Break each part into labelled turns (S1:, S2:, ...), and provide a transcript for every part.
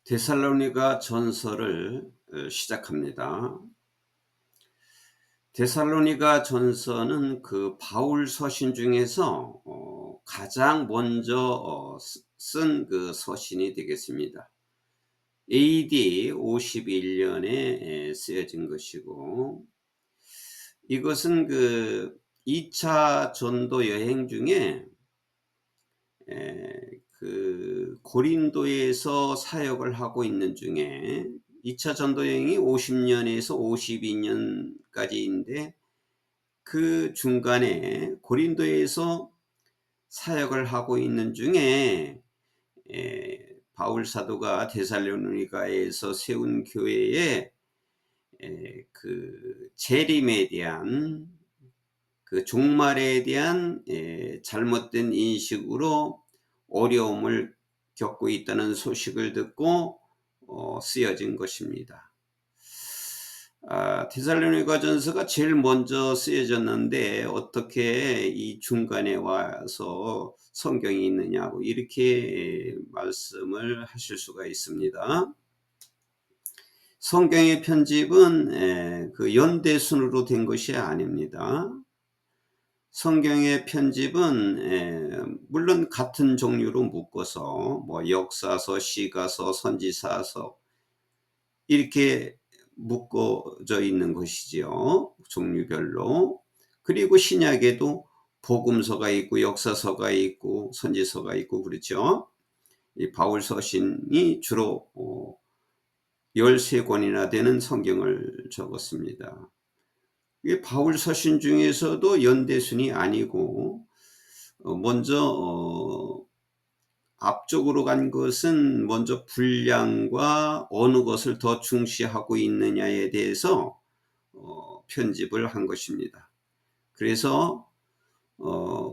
S1: 데살로니가 전서를 시작합니다. 데살로니가 전서는 그 바울 서신 중에서 가장 먼저 쓴 그 서신이 되겠습니다. AD 51년에 쓰여진 것이고, 이것은 그 2차 전도 여행 중에 그 고린도에서 사역을 하고 있는 중에 2차 전도 여행이 50년에서 52년까지인데, 그 중간에 고린도에서 사역을 하고 있는 중에 바울 사도가 데살로니가에서 세운 교회에 그 재림에 대한, 그 종말에 대한 잘못된 인식으로 어려움을 겪고 있다는 소식을 듣고 쓰여진 것입니다. 데살로니가 전서가 제일 먼저 쓰여졌는데 어떻게 이 중간에 와서 성경이 있느냐고 이렇게 말씀을 하실 수가 있습니다. 성경의 편집은 그 연대순으로 된 것이 아닙니다. 성경의 편집은 물론 같은 종류로 묶어서 뭐 역사서, 시가서, 선지사서 이렇게 묶어져 있는 것이지요. 종류별로. 그리고 신약에도 복음서가 있고 역사서가 있고 선지서가 있고 그렇죠. 이 바울 서신이 주로 13권이나 되는 성경을 적었습니다. 이 바울 서신 중에서도 연대순이 아니고 먼저 앞쪽으로 간 것은 먼저 분량과 어느 것을 더 중시하고 있느냐에 대해서 편집을 한 것입니다. 그래서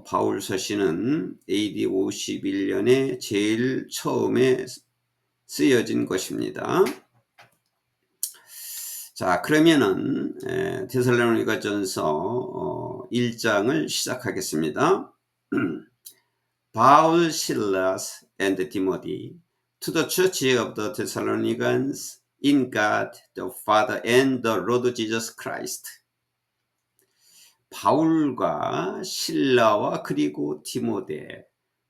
S1: 바울 서신은 AD 51년에 제일 처음에 쓰여진 것입니다. 자, 그러면은 데살로니가 전서 1장을 시작하겠습니다. Paul, Silas, and Timothy, to the church of the Thessalonians in God the Father and the Lord Jesus Christ. 바울과 실라와 그리고 디모데.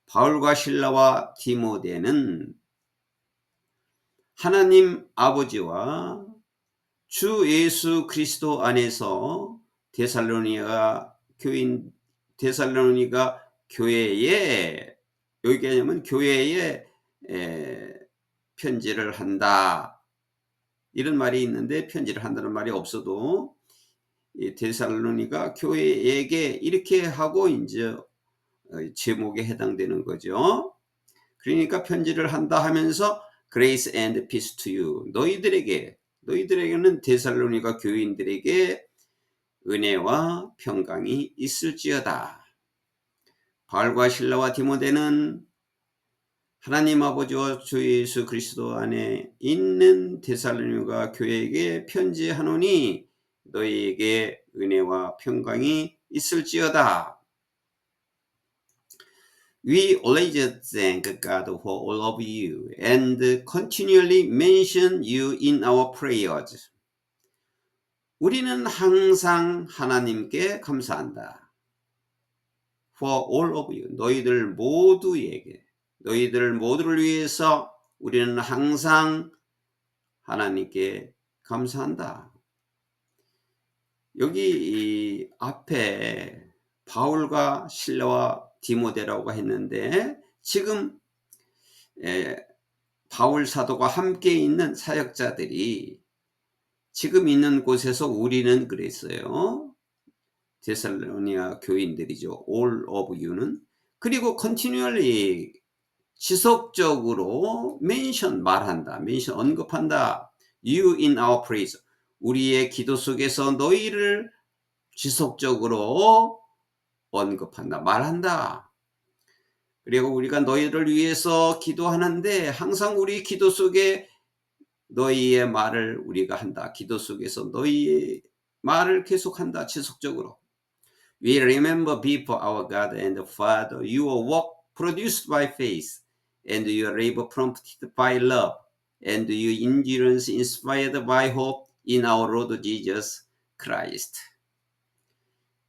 S1: 바울과 실라와 디모데는 하나님 아버지와 주 예수 그리스도 안에서 데살로니가 교회에, 여기 하냐면 교회에 편지를 한다 이런 말이 있는데, 편지를 한다는 말이 없어도 이 데살로니가 교회에게 이렇게 하고 이제 제목에 해당되는 거죠. 그러니까 편지를 한다 하면서 Grace and peace to you. 너희들에게는 데살로니가 교인들에게 은혜와 평강이 있을지어다. 바울과 실라와 디모데는 하나님 아버지와 주 예수 그리스도 안에 있는 데살로니가 교회에게 편지하노니 너희에게 은혜와 평강이 있을지어다. We always thank God for all of you and continually mention you in our prayers. 우리는 항상 하나님께 감사한다. For all of you, 너희들 모두를 위해서 우리는 항상 하나님께 감사한다. 여기 이 앞에 바울과 실라와 디모데라고 했는데, 지금 바울 사도가 함께 있는 사역자들이 지금 있는 곳에서 우리는 그랬어요. 데살로니가 교인들이죠. All of you는. 그리고 continually 지속적으로 언급한다. You in our praise. 우리의 기도 속에서 너희를 지속적으로 언급한다. 말한다. 그리고 우리가 너희를 위해서 기도하는데 항상 우리 기도 속에 너희의 말을 우리가 한다. 기도 속에서 너희의 말을 계속한다. 지속적으로. We remember before our God and Father your work produced by faith and your labor prompted by love. and your endurance inspired by hope in our Lord Jesus Christ.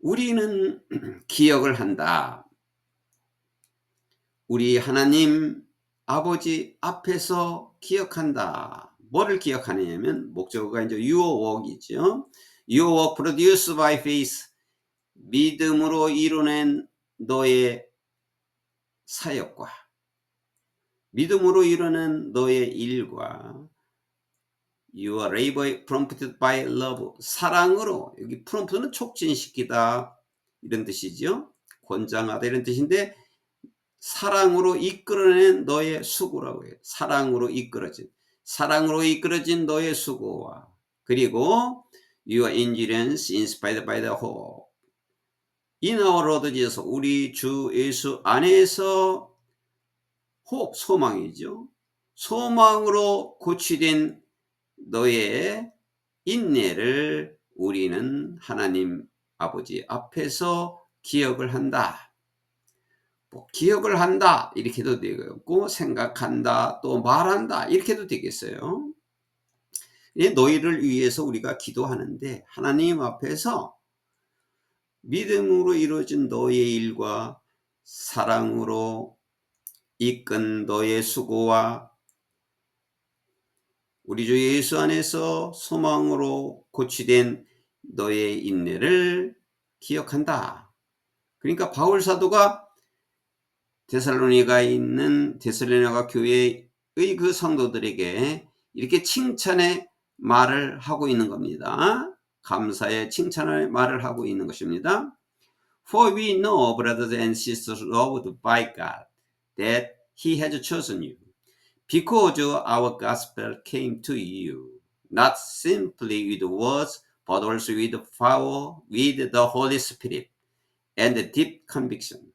S1: 우리는 기억을 한다. 우리 하나님 아버지 앞에서 기억한다. 뭐를 기억하느냐면 목적어가 이제 your work이죠. Your work produced by faith. 믿음으로 이뤄낸 너의 사역과 믿음으로 이뤄낸 너의 일과 Your labor prompted by love. 사랑으로, 여기 prompt는 촉진시키다 이런 뜻이죠. 권장하다 이런 뜻인데 사랑으로 이끌어낸 너의 수고라고 해요. 사랑으로 이끌어진 너의 수고와 그리고 Your endurance inspired by the hope. In our Lord Jesus, 우리 주 예수 안에서 hope, 소망이죠. 소망으로 고취된 너의 인내를 우리는 하나님 아버지 앞에서 기억을 한다. 기억을 한다 이렇게도 되고 생각한다 또 말한다 이렇게도 되겠어요. 너희를 위해서 우리가 기도하는데 하나님 앞에서 믿음으로 이루어진 너의 일과 사랑으로 이끈 너의 수고와 우리 주 예수 안에서 소망으로 고취된 너의 인내를 기억한다. 그러니까 바울 사도가 데살로니가에 있는 데살로니가 교회의 그 성도들에게 이렇게 칭찬의 말을 하고 있는 겁니다. 감사의 칭찬의 말을 하고 있는 것입니다. For we know, brothers and sisters loved by God, that He has chosen you, because our gospel came to you, not simply with words, but also with power, with the Holy Spirit, and deep conviction.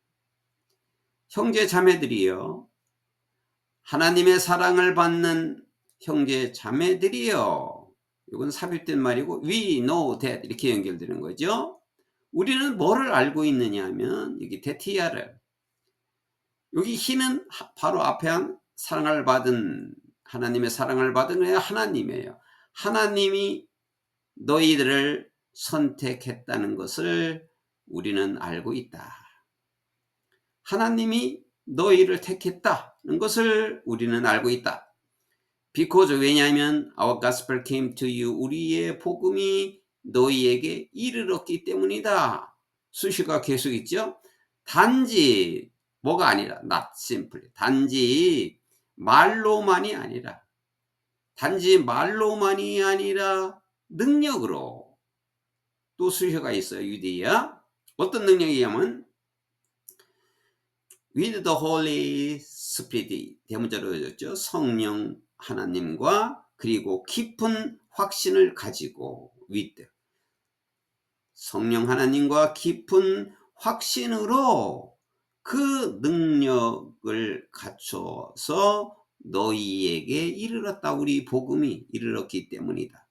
S1: 형제 자매들이여, 하나님의 사랑을 받는 형제 자매들이여. 이건 삽입된 말이고 we know that 이렇게 연결되는 거죠. 우리는 뭐를 알고 있느냐 하면 여기 데티아를, 여기 히는 바로 앞에 한 사랑을 받은, 하나님의 사랑을 받은 하나님이에요. 하나님이 너희들을 선택했다는 것을 우리는 알고 있다. 하나님이 너희를 택했다는 것을 우리는 알고 있다. Because, 왜냐하면 our gospel came to you, 우리의 복음이 너희에게 이르렀기 때문이다. 수식어가 계속 있죠. 단지 뭐가 아니라 not simply, 단지 말로만이 아니라 능력으로. 또 수식어가 있어요. 유대야. 어떤 능력이냐면 with the Holy Spirit, 대문자로 줬죠. 성령 하나님과 그리고 깊은 확신을 가지고 with, 성령 하나님과 깊은 확신으로 그 능력을 갖춰서 너희에게 이르렀다. 우리 복음이 이르렀기 때문이다.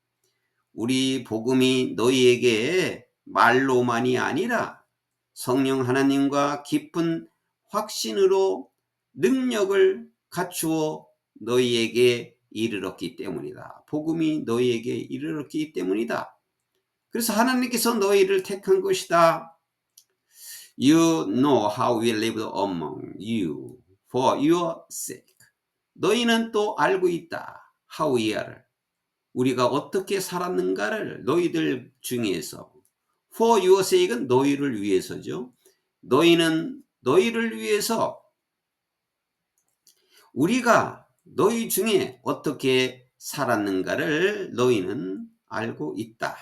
S1: 우리 복음이 너희에게 말로만이 아니라 성령 하나님과 깊은 확신으로 능력을 갖추어 너희에게 이르렀기 때문이다. 복음이 너희에게 이르렀기 때문이다. 그래서 하나님께서 너희를 택한 것이다. You know how we lived among you for your sake. 너희는 또 알고 있다. How we를, 우리가 어떻게 살았는가를 너희들 중에서. For your sake은 너희를 위해서죠. 너희는 너희를 위해서 우리가 너희 중에 어떻게 살았는가를 너희는 알고 있다.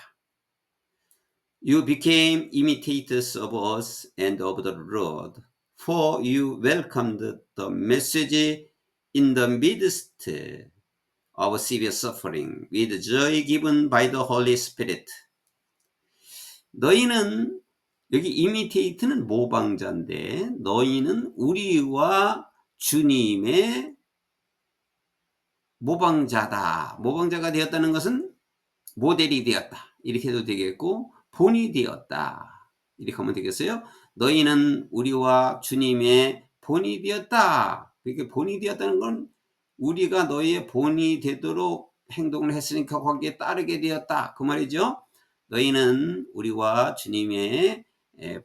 S1: You became imitators of us and of the Lord, for you welcomed the message in the midst of severe suffering with joy given by the Holy Spirit. 너희는, 여기 imitate는 모방자인데 너희는 우리와 주님의 모방자다. 모방자가 되었다는 것은 모델이 되었다. 이렇게 해도 되겠고 본이 되었다. 이렇게 하면 되겠어요. 너희는 우리와 주님의 본이 되었다. 그러니까 본이 되었다는 건 우리가 너희의 본이 되도록 행동을 했으니까 거기에 따르게 되었다. 그 말이죠. 너희는 우리와 주님의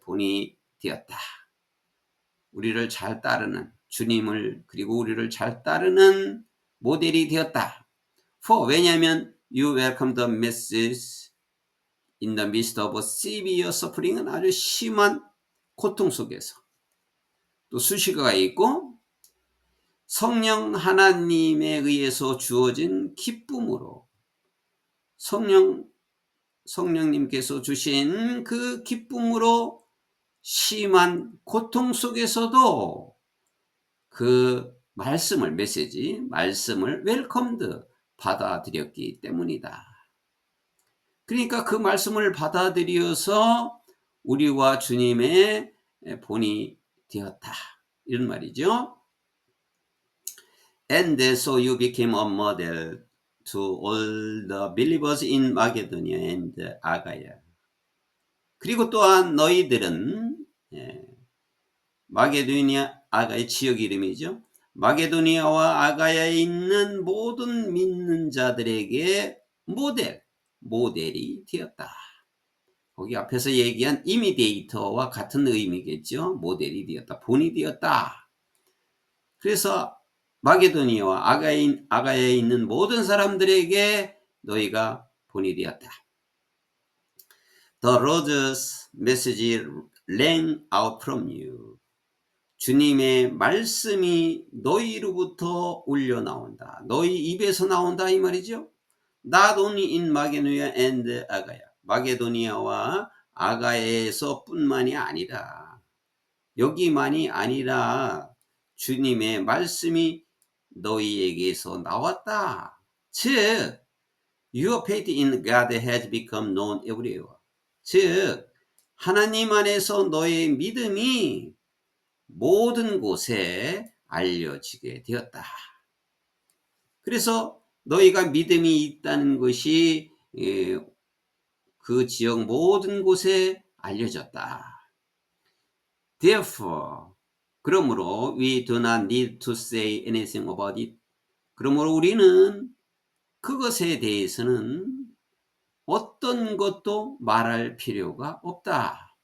S1: 본이 되었다. 우리를 잘 따르는 주님을 그리고 우리를 잘 따르는 모델이 되었다. 왜냐하면 you welcome the message in the midst of a severe suffering은 아주 심한 고통 속에서 또 수식어가 있고 성령 하나님에 의해서 주어진 기쁨으로 성령님께서 주신 그 기쁨으로 심한 고통 속에서도 그 말씀을 말씀을 웰컴드 받아들였기 때문이다. 그러니까 그 말씀을 받아들여서 우리와 주님의 본이 되었다. 이런 말이죠. And so you became a model to all the believers in Macedonia and Achaia. 그리고 또한 너희들은 마게도니아 아가의 지역 이름이죠. 마게도니아와 아가야에 있는 모든 믿는 자들에게 모델이 되었다. 거기 앞에서 얘기한 이미데이터와 같은 의미겠죠. 모델이 되었다. 본이 되었다. 그래서 마게도니아와 아가야에 있는 모든 사람들에게 너희가 본이 되었다. The Lord's message rang out from you. 주님의 말씀이 너희로부터 울려 나온다. 너희 입에서 나온다 이 말이죠. Not only in Macedonia and Achaia. 마게도니아와 아가야에서 뿐만이 아니라 여기만이 아니라 주님의 말씀이 너희에게서 나왔다. 즉 Your faith in God has become known everywhere. 즉 하나님 안에서 너의 믿음이 모든 곳에 알려지게 되었다. 그래서 너희가 믿음이 있다는 것이 그 지역 모든 곳에 알려졌다. Therefore, 그러므로 we do not need to say anything about it. 그러므로 우리는 그것에 대해서는 어떤 것도 말할 필요가 없다.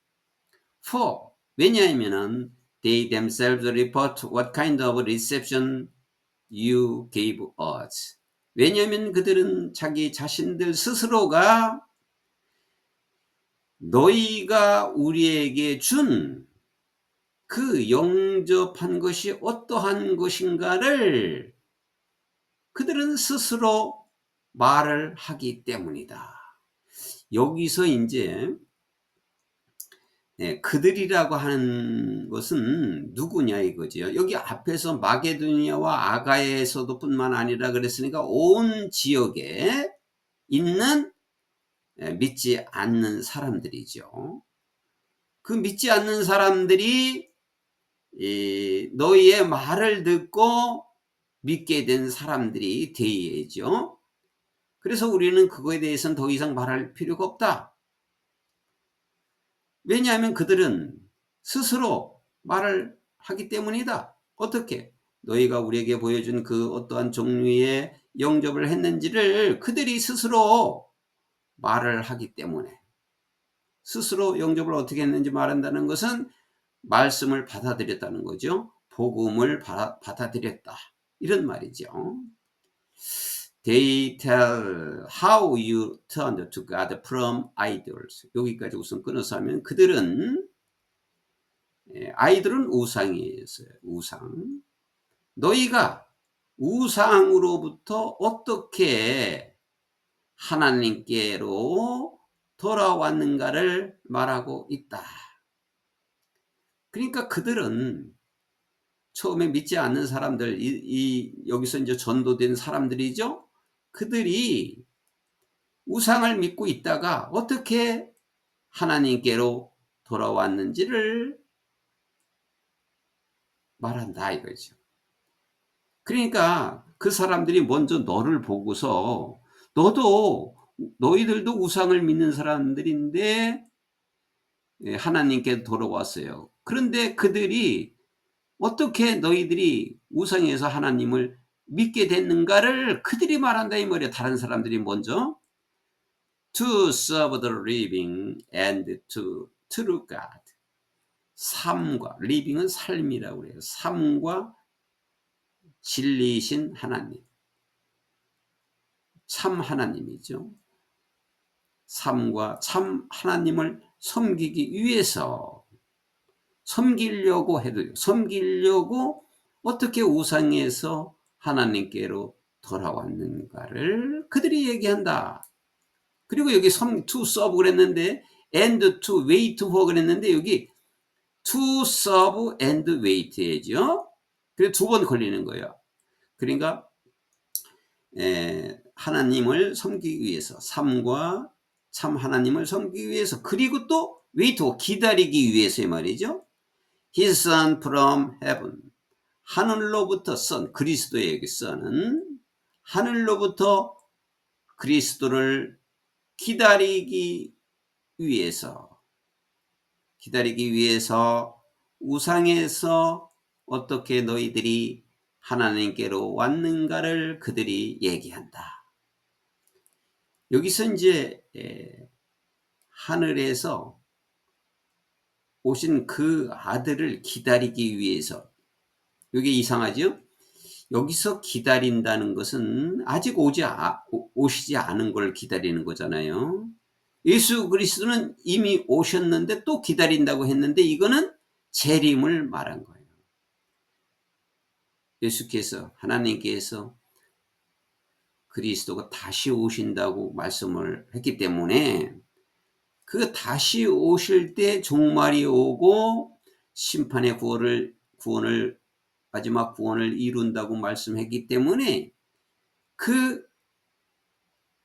S1: 왜냐하면 they themselves report what kind of reception you gave us. 왜냐하면 그들은 자기 자신들 스스로가 너희가 우리에게 준 그 영접한 것이 어떠한 것인가를 그들은 스스로 말을 하기 때문이다. 여기서 이제 그들이라고 하는 것은 누구냐 이거죠. 여기 앞에서 마게도니아와 아가야에서도 뿐만 아니라 그랬으니까 온 지역에 있는 믿지 않는 사람들이죠. 그 믿지 않는 사람들이 너희의 말을 듣고 믿게 된 사람들이 되어야죠. 그래서 우리는 그거에 대해서는 더 이상 말할 필요가 없다. 왜냐하면 그들은 스스로 말을 하기 때문이다. 어떻게? 너희가 우리에게 보여준 그 어떠한 종류의 영접을 했는지를 그들이 스스로 말을 하기 때문에 스스로 영접을 어떻게 했는지 말한다는 것은 말씀을 받아들였다는 거죠. 복음을 받아들였다. 이런 말이죠. They tell how you turned to God from idols. 여기까지 우선 끊어서 하면 그들은 아이들은 우상이었어요. 우상. 너희가 우상으로부터 어떻게 하나님께로 돌아왔는가를 말하고 있다. 그러니까 그들은 처음에 믿지 않는 사람들, 여기서 이제 전도된 사람들이죠. 그들이 우상을 믿고 있다가 어떻게 하나님께로 돌아왔는지를 말한다 이거죠. 그러니까 그 사람들이 먼저 너를 보고서 너희들도 우상을 믿는 사람들인데 하나님께 돌아왔어요. 그런데 그들이 어떻게 너희들이 우상에서 하나님을 믿게 됐는가를 그들이 말한다 이 말이에요. 다른 사람들이 먼저 to serve the living and to true God. 삶과 living은 삶이라고 그래요. 삶과 진리이신 하나님, 참 하나님이죠. 삶과 참 하나님을 섬기기 위해서 섬기려고 해도 섬기려고 어떻게 우상에서 하나님께로 돌아왔는가를 그들이 얘기한다. 그리고 여기 to serve 그랬는데 and to wait for 그랬는데 여기 to serve and wait이죠. 그래서 두 번 걸리는 거예요. 그러니까 하나님을 섬기기 위해서 삶과 참 하나님을 섬기기 위해서 그리고 또 wait for 기다리기 위해서의 말이죠. His son from heaven 하늘로부터 son 그리스도의 여기 son은 하늘로부터 그리스도를 기다리기 위해서 우상에서 어떻게 너희들이 하나님께로 왔는가를 그들이 얘기한다. 여기서 이제 하늘에서 오신 그 아들을 기다리기 위해서 이게 이상하죠? 여기서 기다린다는 것은 아직 오시지 않은 걸 기다리는 거잖아요. 예수 그리스도는 이미 오셨는데 또 기다린다고 했는데 이거는 재림을 말한 거예요. 예수께서 하나님께서 그리스도가 다시 오신다고 말씀을 했기 때문에 그 다시 오실 때 종말이 오고 심판의 구원을 마지막 구원을 이룬다고 말씀했기 때문에 그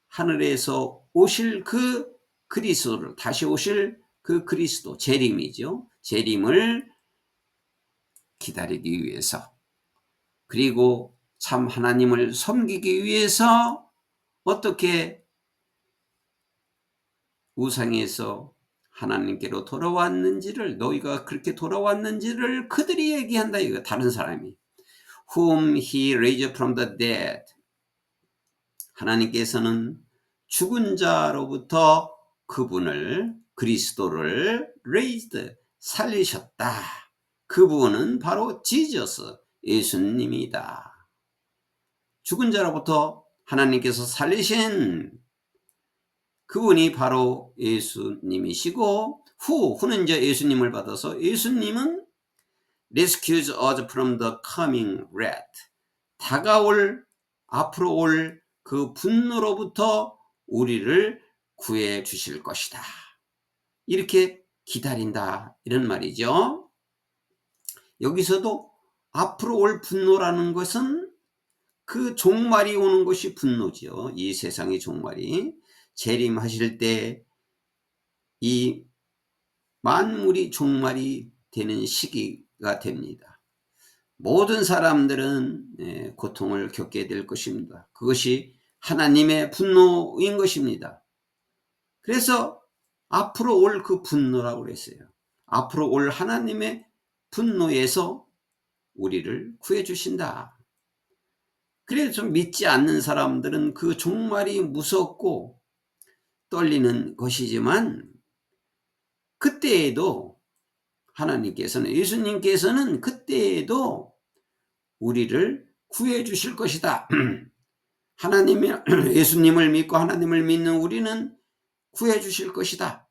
S1: 하늘에서 오실 그 그리스도를 다시 오실 그 그리스도 재림이죠. 재림을 기다리기 위해서 그리고 참 하나님을 섬기기 위해서 어떻게 우상에서 하나님께로 돌아왔는지를 너희가 그렇게 돌아왔는지를 그들이 얘기한다 이거 다른 사람이 whom he raised from the dead 하나님께서는 죽은 자로부터 그분을 그리스도를 raised 살리셨다. 그분은 바로 지저스 예수님이다. 죽은 자로부터 하나님께서 살리신 그분이 바로 예수님이시고 후는 이제 예수님을 받아서 예수님은 rescues us from the coming wrath 앞으로 올 그 분노로부터 우리를 구해 주실 것이다. 이렇게 기다린다 이런 말이죠. 여기서도 앞으로 올 분노라는 것은 그 종말이 오는 것이 분노죠. 이 세상의 종말이 재림하실 때 이 만물이 종말이 되는 시기가 됩니다. 모든 사람들은 고통을 겪게 될 것입니다. 그것이 하나님의 분노인 것입니다. 그래서 앞으로 올 그 분노라고 그랬어요. 앞으로 올 하나님의 분노에서 우리를 구해 주신다. 그래서 믿지 않는 사람들은 그 종말이 무섭고 떨리는 것이지만 그때에도 하나님께서는 예수님께서는 그때에도 우리를 구해 주실 것이다. 예수님을 믿고 하나님을 믿는 우리는 구해 주실 것이다.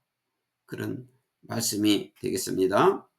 S1: 그런 말씀이 되겠습니다.